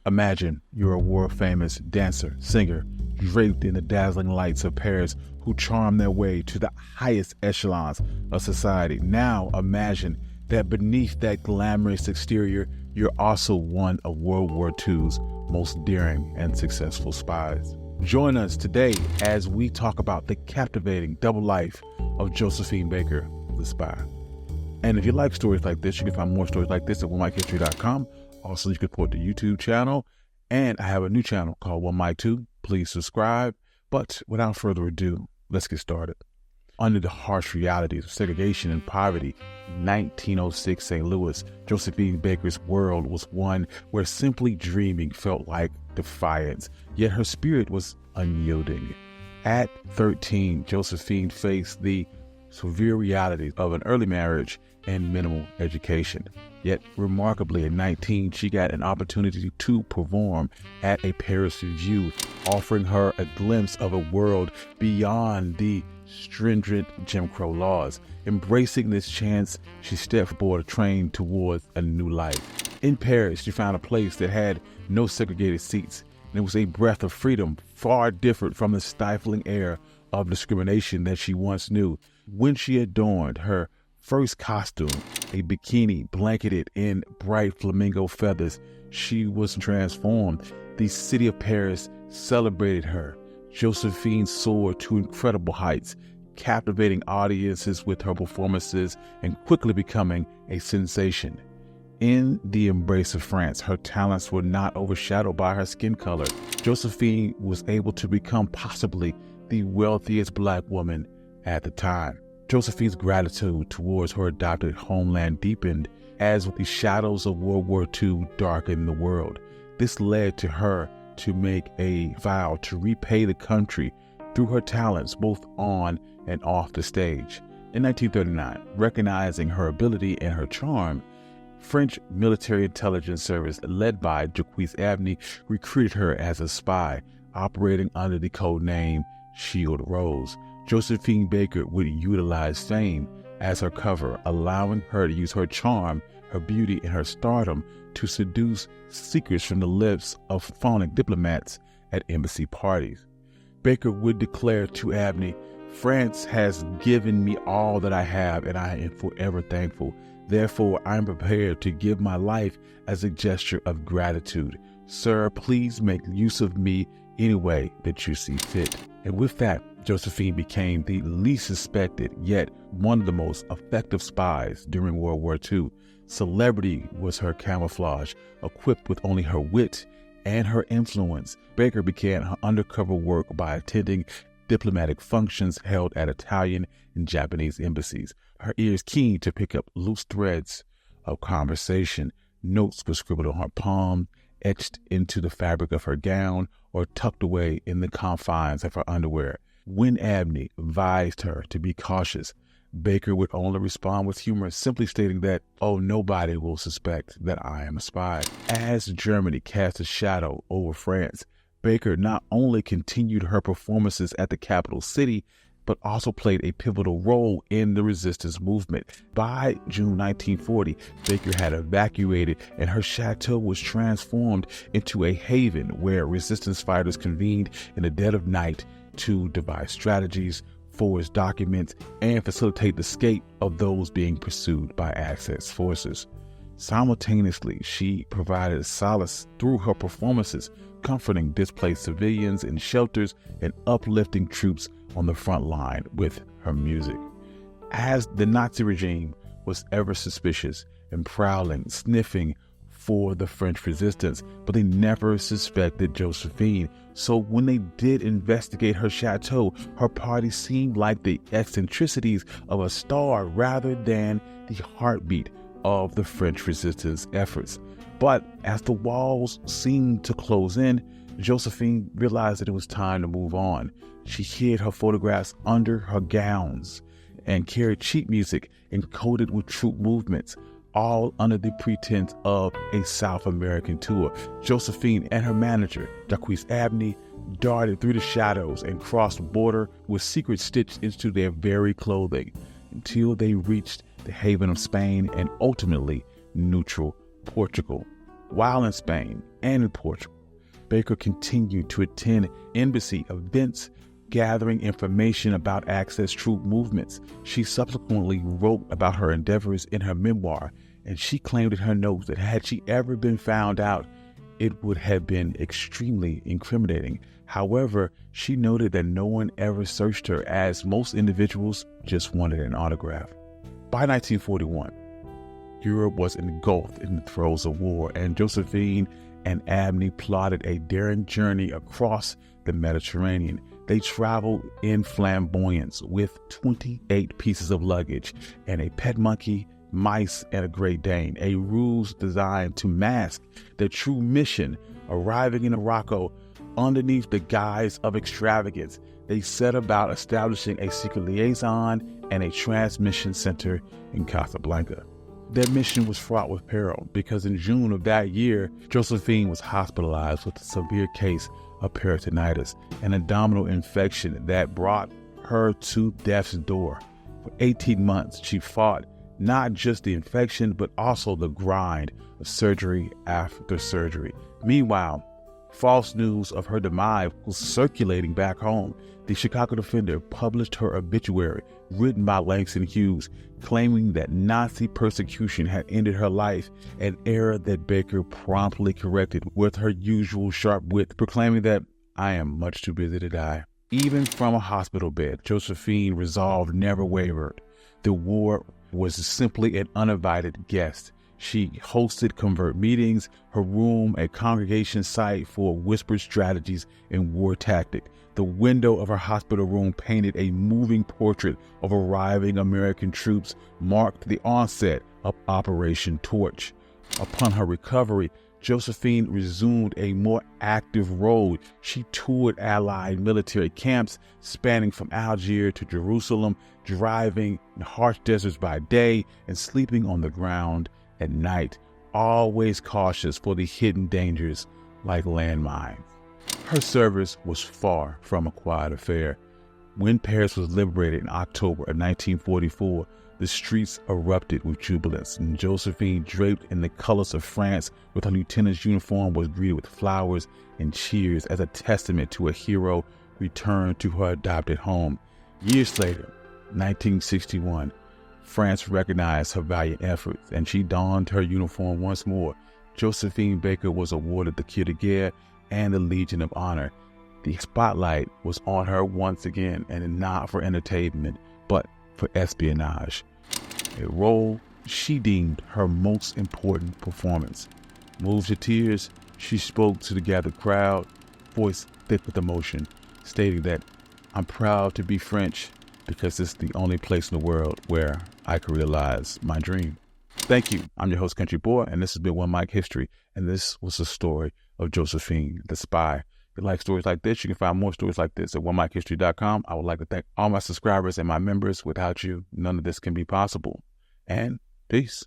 Imagine you're a world-famous dancer, singer, draped in the dazzling lights of Paris, who charm their way to the highest echelons of society. Now imagine that beneath that glamorous exterior, you're also one of World War II's most daring and successful spies. Join us today as we talk about the captivating double life of Josephine Baker, the spy. And if you like stories like this, you can find more stories like this at OneMikeHistory.com. Also, you can support the YouTube channel. And I have a new channel called One Mike 2. Please subscribe. But without further ado, let's get started. Under the harsh realities of segregation and poverty, 1906 St. Louis, Josephine Baker's world was one where simply dreaming felt like defiance, yet her spirit was unyielding. At 13, Josephine faced the severe realities of an early marriage and minimal education. Yet, remarkably, at 19, she got an opportunity to perform at a Paris Revue, offering her a glimpse of a world beyond the stringent Jim Crow laws. Embracing this chance, she stepped aboard a train towards a new life. In Paris, she found a place that had no segregated seats, and it was a breath of freedom far different from the stifling air of discrimination that she once knew. When she adorned her first costume, a bikini blanketed in bright flamingo feathers, she was transformed. The city of Paris celebrated her. Josephine soared to incredible heights, captivating audiences with her performances and quickly becoming a sensation. In the embrace of France, her talents were not overshadowed by her skin color. Josephine was able to become possibly the wealthiest Black woman at the time. Josephine's gratitude towards her adopted homeland deepened as the shadows of World War II darkened the world. This led to her to make a vow to repay the country through her talents both on and off the stage. In 1939, recognizing her ability and her charm, French military intelligence service led by Jacques Abney recruited her as a spy, operating under the code name Shield Rose. Josephine Baker would utilize fame as her cover, allowing her to use her charm, her beauty, and her stardom to seduce secrets from the lips of fawning diplomats at embassy parties. Baker would declare to Abney, "France has given me all that I have, and I am forever thankful. Therefore, I am prepared to give my life as a gesture of gratitude. Sir, please make use of me any way that you see fit." And with that, Josephine became the least suspected, yet one of the most effective spies during World War II. Celebrity was her camouflage. Equipped with only her wit and her influence, Baker began her undercover work by attending diplomatic functions held at Italian and Japanese embassies. Her ears keen to pick up loose threads of conversation. Notes were scribbled on her palm, etched into the fabric of her gown, or tucked away in the confines of her underwear. When Abney advised her to be cautious, Baker would only respond with humor, simply stating that, "Oh, nobody will suspect that I am a spy." As Germany cast a shadow over France, Baker not only continued her performances at the capital city, but also played a pivotal role in the resistance movement. By June 1940, Baker had evacuated and her chateau was transformed into a haven where resistance fighters convened in the dead of night to devise strategies, forge documents, and facilitate the escape of those being pursued by Axis forces. Simultaneously, she provided solace through her performances, comforting displaced civilians in shelters and uplifting troops on the front line with her music. As the Nazi regime was ever suspicious and prowling, sniffing for the French resistance, but they never suspected Josephine. So when they did investigate her chateau, her party seemed like the eccentricities of a star rather than the heartbeat of the French resistance efforts. But as the walls seemed to close in, Josephine realized that it was time to move on. She hid her photographs under her gowns and carried sheet music encoded with troop movements, all under the pretense of a South American tour. Josephine and her manager, Jacques Abney, darted through the shadows and crossed the border with secrets stitched into their very clothing until they reached the haven of Spain and ultimately neutral Portugal. While in Spain and in Portugal, Baker continued to attend embassy events, gathering information about Axis troop movements. She subsequently wrote about her endeavors in her memoir, and she claimed in her notes that had she ever been found out, it would have been extremely incriminating. However, she noted that no one ever searched her, as most individuals just wanted an autograph. By 1941, Europe was engulfed in the throes of war, and Josephine and Abney plotted a daring journey across the Mediterranean. They traveled in flamboyance with 28 pieces of luggage and a pet monkey, mice, and a Great Dane, a ruse designed to mask their true mission. Arriving in Morocco underneath the guise of extravagance, they set about establishing a secret liaison and a transmission center in Casablanca. Their mission was fraught with peril because in June of that year, Josephine was hospitalized with a severe case of peritonitis, an abdominal infection that brought her to death's door. For 18 months, she fought not just the infection, but also the grind of surgery after surgery. Meanwhile, false news of her demise was circulating back home. The Chicago Defender published her obituary, written by Langston Hughes, claiming that Nazi persecution had ended her life, an error that Baker promptly corrected with her usual sharp wit, proclaiming that "I am much too busy to die." Even from a hospital bed, Josephine resolve never wavered. The war was simply an uninvited guest. She hosted covert meetings, her room a congregation site for whispered strategies and war tactics. The window of her hospital room, painted a moving portrait of arriving American troops, marked the onset of Operation Torch. Upon her recovery, Josephine resumed a more active role. She toured Allied military camps spanning from Algiers to Jerusalem, driving in harsh deserts by day and sleeping on the ground at night, always cautious for the hidden dangers like landmines. Her service was far from a quiet affair. When Paris was liberated in October of 1944, the streets erupted with jubilance, and Josephine, draped in the colors of France with her lieutenant's uniform, was greeted with flowers and cheers as a testament to a hero returned to her adopted home. Years later, 1961, France recognized her valiant efforts, and she donned her uniform once more. Josephine Baker was awarded the Croix de Guerre and the Legion of Honor. The spotlight was on her once again, and not for entertainment, but for espionage, a role she deemed her most important performance. Moved to tears, she spoke to the gathered crowd, voice thick with emotion, stating that, "I'm proud to be French because it's the only place in the world where I could realize my dream." Thank you. I'm your host, Country Boy, and this has been One Mic History, and this was the story of Josephine, the spy. If you like stories like this, you can find more stories like this at onemichistory.com. I would like to thank all my subscribers and my members. Without you, none of this can be possible. And peace.